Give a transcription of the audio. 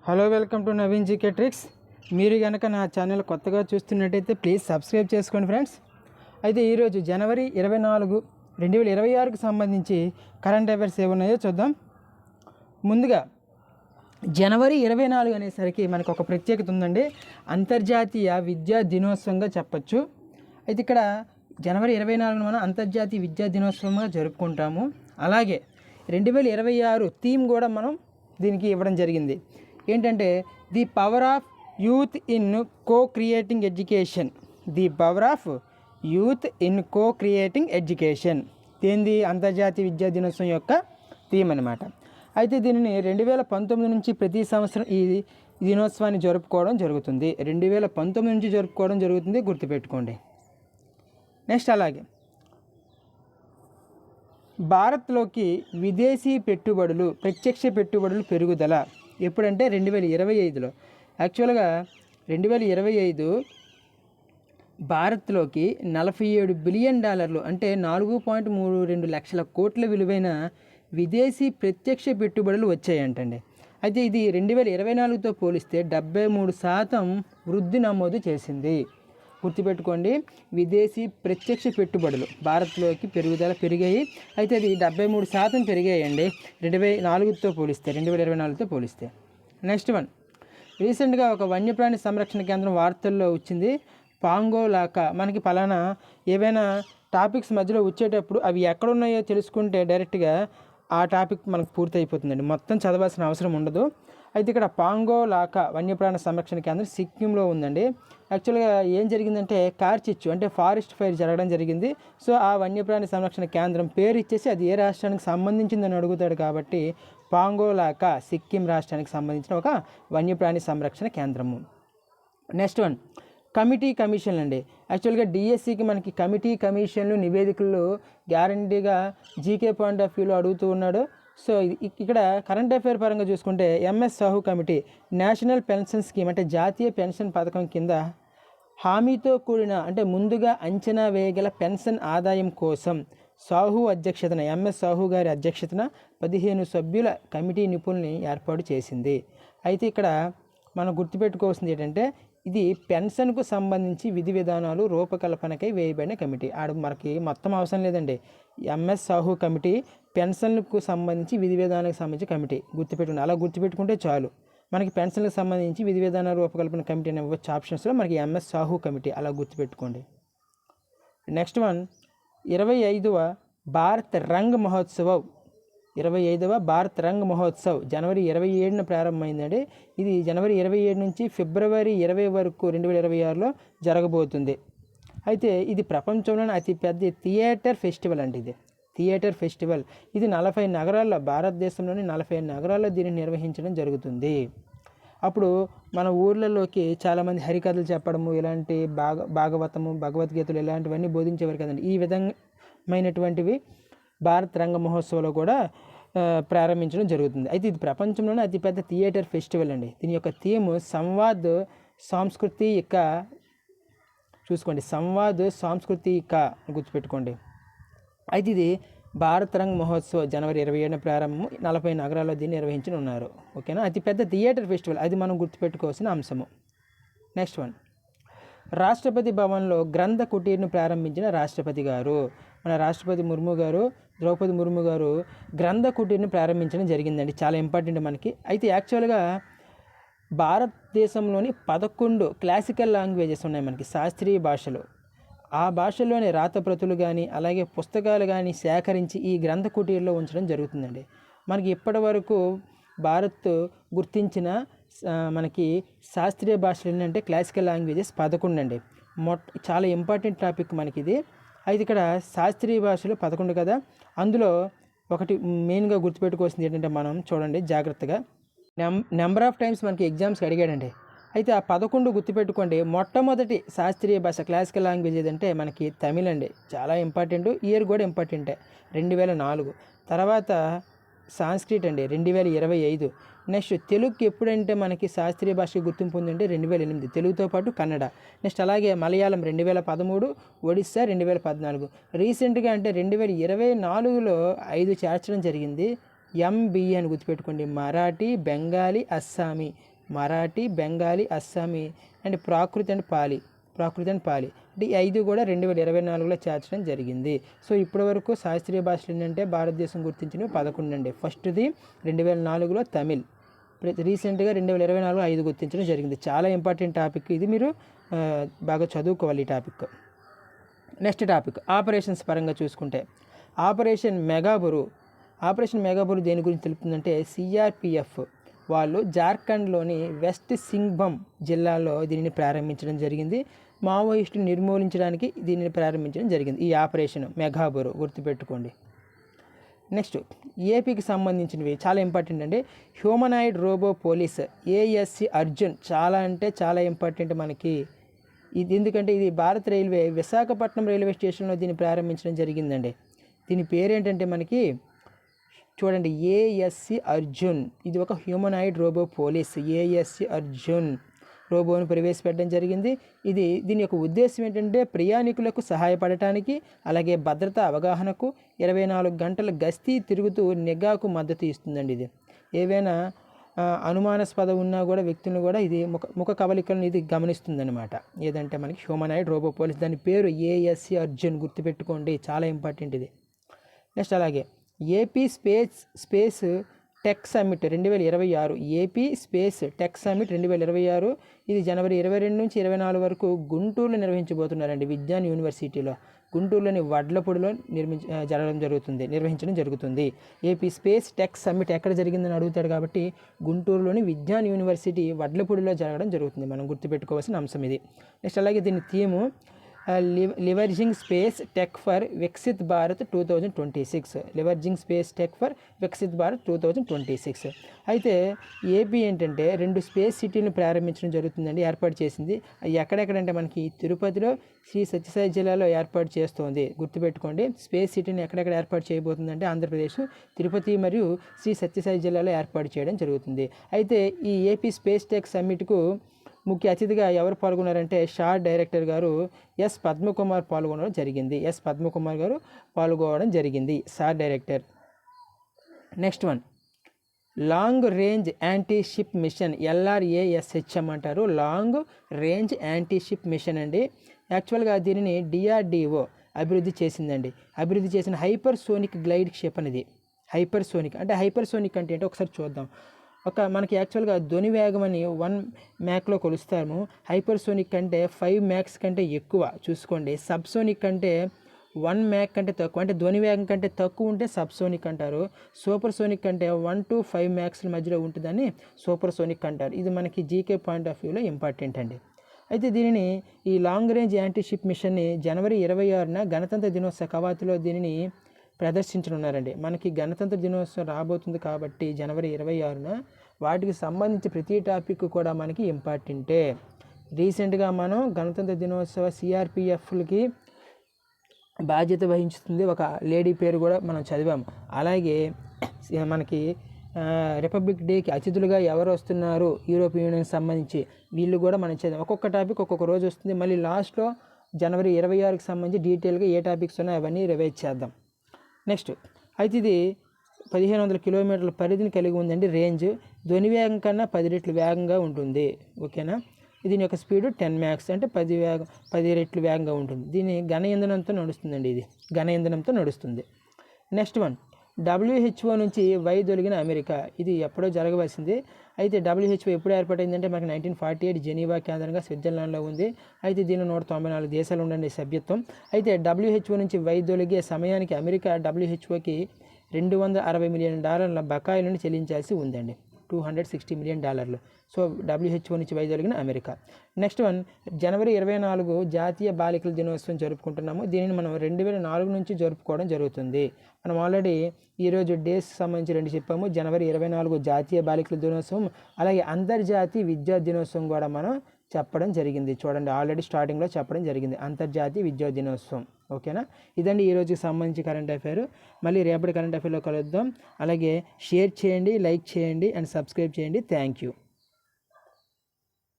Hello, welcome to Naveen GK tricks. మీరు కనుక నా ఛానల్ కొత్తగా చూస్తున్నట్టయితే ప్లీజ్ సబ్స్క్రైబ్ చేసుకోండి ఫ్రెండ్స్. అయితే ఈరోజు జనవరి 24, 2026కి సంబంధించి కరెంట్ అఫైర్స్ ఏమున్నాయో చూద్దాం. ముందుగా జనవరి 24 అనేసరికి మనకు ఒక ప్రత్యేకత ఉందండి. అంతర్జాతీయ విద్యా దినోత్సవంగా చెప్పచ్చు. అయితే ఇక్కడ జనవరి 24 మనం అంతర్జాతీయ విద్యా దినోత్సవంగా జరుపుకుంటాము. అలాగే 2026 థీమ్ కూడా మనం దీనికి ఇవ్వడం జరిగింది. ఏంటంటే the power of youth in co creating education. The power of youth in co creating education ఏంది అంతర్జాతీయ విద్యా దినోత్సవం యొక్క థీమ్ అనమాట. అయితే దీనిని 2019 నుంచి ప్రతి సంవత్సరం ఈ దినోత్సవాన్ని జరుపుకోవడం జరుగుతుంది. 2019 నుంచి జరుపుకోవడం జరుగుతుంది, గుర్తుపెట్టుకోండి. నెక్స్ట్ అలాగే భారత్లోకి విదేశీ పెట్టుబడులు, ప్రత్యక్ష పెట్టుబడులు పెరుగుదల ఎప్పుడంటే 2025లో. యాక్చువల్గా 2025 భారత్లోకి $47 బిలియన్ అంటే 4.32 లక్షల కోట్ల విలువైన విదేశీ ప్రత్యక్ష పెట్టుబడులు వచ్చాయంటండి. అయితే ఇది 2024తో పోలిస్తే 73% వృద్ధి నమోదు చేసింది. గుర్తుపెట్టుకోండి, విదేశీ ప్రత్యక్ష పెట్టుబడులు భారత్లోకి పెరిగాయి. అయితే అది 73% పెరిగాయండి 2024తో పోలిస్తే. నెక్స్ట్ వన్, రీసెంట్గా ఒక వన్యప్రాణి సంరక్షణ కేంద్రం వార్తల్లో వచ్చింది. పాంగోలాకా. మనకి పలానా ఏవైనా టాపిక్స్ మధ్యలో వచ్చేటప్పుడు అవి ఎక్కడున్నాయో తెలుసుకుంటే డైరెక్ట్గా ఆ టాపిక్ మనకు పూర్తి అయిపోతుందండి, మొత్తం చదవాల్సిన అవసరం ఉండదు. అయితే ఇక్కడ పాంగోలాకా వన్యప్రాణ సంరక్షణ కేంద్రం సిక్కింలో ఉందండి. యాక్చువల్గా ఏం జరిగిందంటే కార్చిచ్చు అంటే ఫారెస్ట్ ఫైర్ జరగడం జరిగింది. సో ఆ వన్యప్రాణి సంరక్షణ కేంద్రం పేరు ఇచ్చేసి అది ఏ రాష్ట్రానికి సంబంధించిందని అడుగుతాడు. కాబట్టి పాంగోలాకా సిక్కిం రాష్ట్రానికి సంబంధించిన ఒక వన్యప్రాణి సంరక్షణ కేంద్రము. నెక్స్ట్ వన్, కమిషన్లు అండి. యాక్చువల్గా డిఎస్సికి మనకి కమిషన్లు నివేదికలు గ్యారంటీగా జీకే పాయింట్ ఆఫ్ వ్యూలో అడుగుతూ ఉన్నాడు. సో ఇక్కడ కరెంట్ అఫైర్ పరంగా చూసుకుంటే MS Sahu committee national pension scheme అంటే జాతీయ పెన్షన్ పథకం కింద హామీతో కూడిన అంటే ముందుగా అంచనా వేయగల పెన్షన్ ఆదాయం కోసం సాహు అధ్యక్షతన, ఎంఎస్ సాహు గారి అధ్యక్షతన 15 సభ్యుల కమిటీ నిపుణుల్ని ఏర్పాటు చేసింది. అయితే ఇక్కడ మనం గుర్తుపెట్టుకోవాల్సింది ఏంటంటే ఇది పెన్షన్కు సంబంధించి విధి విధానాలు రూపకల్పనకై వేయబడిన కమిటీ. మనకి మొత్తం అవసరం లేదండి. ఎంఎస్ సాహు కమిటీ పెన్షన్లకు సంబంధించి విధి విధానాలకు సంబంధించి కమిటీ గుర్తుపెట్టుకోండి. అలా గుర్తుపెట్టుకుంటే చాలు. మనకి పెన్షన్లకు సంబంధించి విధి విధానాల రూపకల్పన కమిటీ అనే వచ్చే ఆప్షన్స్లో మనకి ఎంఎస్ సాహు కమిటీ, అలా గుర్తుపెట్టుకోండి. నెక్స్ట్ వన్, 25వ భారత్ రంగ్ మహోత్సవ్. 25వ భారత్ రంగ్ మహోత్సవ్ జనవరి 27న ప్రారంభమైందండి. ఇది జనవరి 27 నుంచి ఫిబ్రవరి 20 వరకు 2026లో జరగబోతుంది. అయితే ఇది ప్రపంచంలోని అతిపెద్ద థియేటర్ ఫెస్టివల్ అండి. ఇది థియేటర్ ఫెస్టివల్. ఇది 40 నగరాల్లో, భారతదేశంలోని 40 నగరాల్లో దీన్ని నిర్వహించడం జరుగుతుంది. అప్పుడు మన ఊర్లలోకి చాలామంది హరికథలు చెప్పడము, ఇలాంటి భాగవతము, భగవద్గీతలు ఇలాంటివన్నీ బోధించేవారు కదండి. ఈ విధమైనటువంటివి భారత్ రంగ మహోత్సవంలో కూడా ప్రారంభించడం జరుగుతుంది. అయితే ఇది ప్రపంచంలోనే అతిపెద్ద థియేటర్ ఫెస్టివల్ అండి. దీని యొక్క థీమ్ సంవాద్ సాంస్కృతిక. చూసుకోండి, సంవాద్ సాంస్కృతిక గుర్తుపెట్టుకోండి. అయితే ఇది భారత్ రంగ్ మహోత్సవ్ జనవరి 27న ప్రారంభము, 40 నగరాల్లో దీన్ని నిర్వహించనున్నారు. ఓకేనా, అతిపెద్ద థియేటర్ ఫెస్టివల్, అది మనం గుర్తుపెట్టుకోవాల్సిన అంశము. నెక్స్ట్ వన్, రాష్ట్రపతి భవన్లో గ్రంథ కుటీర్ను ప్రారంభించిన రాష్ట్రపతి గారు. మన రాష్ట్రపతి ద్రౌపది ముర్ము గారు గ్రంథ కుటీర్ను ప్రారంభించడం జరిగిందండి. చాలా ఇంపార్టెంట్ మనకి. అయితే యాక్చువల్గా భారతదేశంలోని 11 క్లాసికల్ లాంగ్వేజెస్ ఉన్నాయి మనకి, శాస్త్రీయ భాషలు. ఆ భాషల్లోని రాతప్రతులు కానీ అలాగే పుస్తకాలు కానీ సేకరించి ఈ గ్రంథ కుటీర్లో ఉంచడం జరుగుతుందండి. మనకి ఇప్పటి వరకు భారత్ గుర్తించిన మనకి శాస్త్రీయ భాషలు ఏంటంటే క్లాసికల్ లాంగ్వేజెస్ 11 అండి. చాలా ఇంపార్టెంట్ టాపిక్ మనకి ఇది. అయితే ఇక్కడ శాస్త్రీయ భాషలు 11 కదా, అందులో ఒకటి మెయిన్గా గుర్తుపెట్టుకోవాల్సింది ఏంటంటే మనం చూడండి జాగ్రత్తగా, నెంబర్ ఆఫ్ టైమ్స్ మనకి ఎగ్జామ్స్కి అడిగాడండి. అయితే ఆ 11 గుర్తుపెట్టుకోండి. మొట్టమొదటి శాస్త్రీయ భాష క్లాసికల్ లాంగ్వేజ్ ఏదంటే మనకి తమిళ్ అండి, చాలా ఇంపార్టెంట్. ఇయర్ కూడా ఇంపార్టెంటే, 2004. తర్వాత సాంస్క్రిట్ అండి 2025. నెక్స్ట్ తెలుగుకి ఎప్పుడంటే మనకి శాస్త్రీయ భాషకి గుర్తింపు ఉందంటే 2008, తెలుగుతో పాటు కన్నడ. నెక్స్ట్ అలాగే మలయాళం 2013, ఒడిస్సా 2014. రీసెంట్గా అంటే 2024లో 5 చేర్చడం జరిగింది. ఎంబీఏ అని గుర్తుపెట్టుకోండి, మరాఠీ, బెంగాలీ, అస్సామీ మరాఠీ, బెంగాలీ, అస్సామీ అండ్ ప్రాకృతి అండ్ పాలి అంటే ఈ 5 కూడా 2024లో చేర్చడం జరిగింది. సో ఇప్పటి వరకు శాస్త్రీయ భాషలు ఏంటంటే భారతదేశం గుర్తించినవి 11 అండి. ఫస్ట్ది 2004లో తమిళ్, రీసెంట్గా 2024లో 5 గుర్తించడం జరిగింది. చాలా ఇంపార్టెంట్ టాపిక్ ఇది, మీరు బాగా చదువుకోవాలి ఈ టాపిక్. నెక్స్ట్ టాపిక్ ఆపరేషన్స్ పరంగా చూసుకుంటే ఆపరేషన్ మెగాబురు దేని గురించి తెలుపుతుందంటే సిఆర్పిఎఫ్ వాళ్ళు జార్ఖండ్లోని వెస్ట్ సింగ్భమ్ జిల్లాలో దీనిని ప్రారంభించడం జరిగింది. మావోయిస్టులు నిర్మూలించడానికి దీనిని ప్రారంభించడం జరిగింది. ఈ ఆపరేషన్ మెగాబురు గుర్తుపెట్టుకోండి. నెక్స్ట్ ఏపీకి సంబంధించినవి చాలా ఇంపార్టెంట్ అండి. Humanoid robo police ASC Arjun చాలా అంటే చాలా ఇంపార్టెంట్ మనకి ఇది, ఎందుకంటే ఇది భారత రైల్వే విశాఖపట్నం రైల్వే స్టేషన్లో దీన్ని ప్రారంభించడం జరిగిందండి. దీని పేరేంటంటే మనకి చూడండి ఏఎస్సి అర్జున్. ఇది ఒక humanoid robo police ASC Arjun రోబోను ప్రవేశపెట్టడం జరిగింది. దీని యొక్క ఉద్దేశం ఏంటంటే ప్రయాణికులకు సహాయపడటానికి, అలాగే భద్రతా అవగాహనకు 24 గంటల గస్తీ తిరుగుతూ నిఘాకు మద్దతు ఇస్తుందండి. ఇది ఏవైనా అనుమానాస్పద ఉన్నా కూడా వ్యక్తులను కూడా ఇది ముఖ కవలికలను ఇది గమనిస్తుందన్నమాట. ఏదంటే మనకి హ్యూమనాయిడ్ రోబో పోలీస్, దాని పేరు ఏఎస్సి అర్జున్ గుర్తుపెట్టుకోండి, చాలా ఇంపార్టెంట్ ఇది. నెక్స్ట్ అలాగే AP space tech summit 2026 AP space tech summit 2026 ఇది జనవరి 22 నుంచి 24 వరకు గుంటూరులో నిర్వహించబోతున్నారండి. విజ్ఞాన్ యూనివర్సిటీలో గుంటూరులోని వడ్లపూడిలో నిర్వహించడం జరుగుతుంది. ఏపీ స్పేస్ టెక్ సమ్మిట్ ఎక్కడ జరిగిందని అడుగుతాడు కాబట్టి గుంటూరులోని విజ్ఞాన్ యూనివర్సిటీ వడ్లపూడిలో జరగడం జరుగుతుంది. మనం గుర్తుపెట్టుకోవాల్సిన అంశం ఇది. నెక్స్ట్ అలాగే దీని theme leveraging space tech for Viksit Bharat 2026 leveraging space tech for Viksit Bharat 2026. అయితే ఏపీ ఏంటంటే 2 స్పేస్ సిటీలను ప్రారంభించడం జరుగుతుందండి, ఏర్పాటు చేసింది. ఎక్కడెక్కడంటే మనకి తిరుపతిలో, శ్రీ సత్యసాయి జిల్లాలో ఏర్పాటు చేస్తోంది. గుర్తుపెట్టుకోండి, స్పేస్ సిటీని ఎక్కడెక్కడ ఏర్పాటు చేయబోతుందంటే ఆంధ్రప్రదేశ్, తిరుపతి మరియు శ్రీ సత్యసాయి జిల్లాలో ఏర్పాటు చేయడం జరుగుతుంది. అయితే ఈ ఏపీ స్పేస్ టెక్ సమ్మిట్కు ముఖ్య అతిథిగా ఎవరు పాల్గొన్నారంటే షార్ డైరెక్టర్ గారు ఎస్ పద్మకుమార్ పాల్గొనడం జరిగింది. SHAR director. Next one long range anti ship mission LRASHM అంటారు. Long range anti ship mission అండి. యాక్చువల్గా దీనిని DRDO అభివృద్ధి చేసిన హైపర్సోనిక్ గ్లైడ్ క్షిపణి ఇది. హైపర్సోనిక్ అంటే ఏంటో ఒకసారి చూద్దాం. మనకి యాక్చువల్గా ధ్వని వేగం అని 1 మ్యాక్లో కొలుస్తాము. హైపర్సోనిక్ అంటే 5 మ్యాక్స్ కంటే ఎక్కువ చూసుకోండి. సబ్సోనిక్ అంటే 1 మ్యాక్ కంటే తక్కువ, అంటే ధ్వని వేగం కంటే తక్కువ ఉంటే సబ్సోనిక్ అంటారు. సూపర్ సోనిక్ అంటే 1 to 5 మ్యాక్స్ల మధ్యలో ఉంటుందని సూపర్ సోనిక్ అంటారు. ఇది మనకి జీకే పాయింట్ ఆఫ్ వ్యూలో ఇంపార్టెంట్ అండి. అయితే దీనిని ఈ లాంగ్ రేంజ్ యాంటీ షిప్ మిషన్ని జనవరి 26న గణతంత్ర దినోత్సవ కవాతులో దీనిని ప్రదర్శించనున్నారండి. మనకి గణతంత్ర దినోత్సవం రాబోతుంది కాబట్టి జనవరి 26న వాటికి సంబంధించి ప్రతి టాపిక్ కూడా మనకి ఇంపార్టెంటే. రీసెంట్గా మనం గణతంత్ర దినోత్సవ సిఆర్పిఎఫ్లకి బాధ్యత వహించుతుంది ఒక లేడీ పేరు కూడా మనం చదివాము. అలాగే మనకి రిపబ్లిక్ డేకి అతిథులుగా ఎవరు వస్తున్నారు యూరోపియన్ యూనియన్కి సంబంధించి వీళ్ళు కూడా మనం చదివాం. ఒక్కొక్క టాపిక్ ఒక్కొక్క రోజు వస్తుంది. మళ్ళీ లాస్ట్లో జనవరి 26కి సంబంధించి డీటెయిల్గా ఏ టాపిక్స్ ఉన్నాయో అవన్నీ రివైజ్ చేద్దాం. నెక్స్ట్ అయితే ఇది 1500 కిలోమీటర్ల పరిధిని కలిగి ఉందండి. రేంజ్ ధ్వని వేగం కన్నా 10 రెట్లు వేగంగా ఉంటుంది. ఓకేనా. దీని యొక్క స్పీడు 10 మ్యాక్స్ అంటే 10 రెట్లు వేగంగా ఉంటుంది. దీని ఘన ఇంధనంతో నడుస్తుంది. నెక్స్ట్ వన్ WHO నుంచి వైదొలిగిన అమెరికా. ఇది ఎప్పుడో జరగవలసింది. అయితే WHO ఎప్పుడు ఏర్పాటైందంటే మనకి 1948 జెనీవా కేంద్రంగా స్విట్జర్లాండ్లో ఉంది. అయితే దీనిలో 194 దేశాలు ఉండండి సభ్యత్వం. అయితే WHO నుంచి వైదొలిగే సమయానికి అమెరికా WHOకి $260 మిలియన్ బకాయిలను చెల్లించాల్సి ఉందండి. $260 మిలియన్. సో WHO నుంచి వైదొలిగిన అమెరికా. నెక్స్ట్ వన్ జనవరి 24 జాతీయ బాలికల దినోత్సవం జరుపుకుంటున్నాము. దీనిని మనం 2004 నుంచి జరుపుకోవడం జరుగుతుంది. మనం ఆల్రెడీ ఈరోజు డేస్ సంబంధించి 2 చెప్పాము. జనవరి 24 జాతీయ బాలికల దినోత్సవం, అలాగే అంతర్జాతీయ విద్యా దినోత్సవం కూడా మనం చెప్పడం జరిగింది. చూడండి ఆల్రెడీ స్టార్టింగ్లో చెప్పడం జరిగింది అంతర్జాతీయ విద్యా దినోత్సవం. ఓకేనా. ఇదండి ఈరోజుకి సంబంధించి కరెంట్ అఫైర్. మళ్ళీ రేపటి కరెంట్ అఫైర్లో కలుద్దాం. అలాగే షేర్ చేయండి, లైక్ చేయండి అండ్ సబ్స్క్రైబ్ చేయండి. Thank you.